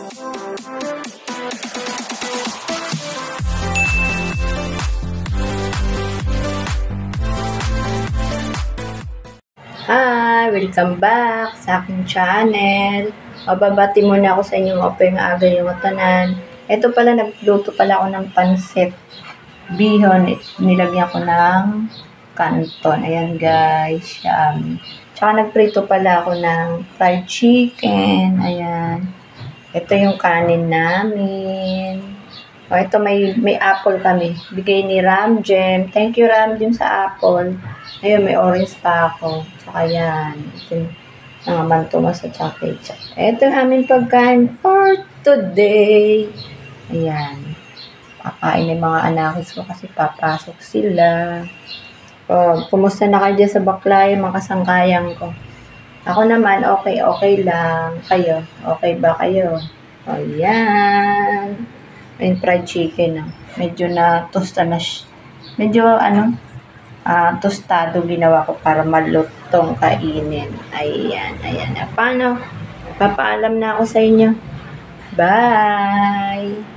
Hi! Welcome back sa aking channel. Mababati muna ako sa inyong open aga yung tanan. Ito pala, nagluto pala ako ng pansit bihon. Nilagyan ko ng kanton. Ayan guys. Tsaka nagprito pala ako ng fried chicken. Ayan. Ito yung kanin namin. O, ito may apple kami. Bigay ni Ram Jem. Thank you Ram Jem sa apple. Ayun, may orange pa ako. Tsaka yan. Ito yung mga tumas at tsaka ketchup. Ito yung aming pagkain for today. Ayan. Kakain ng mga anak ko kasi papasok sila. O, kumusta na kayo dyan sa Baklay, mga kasangkayang ko? Ako naman, okay lang. Kayo, okay ba kayo? O, yan. May fried chicken na. Medyo na tosta na medyo tostado ginawa ko para malutong kainin. Ayan. Paano? Papaalam na ako sa inyo. Bye!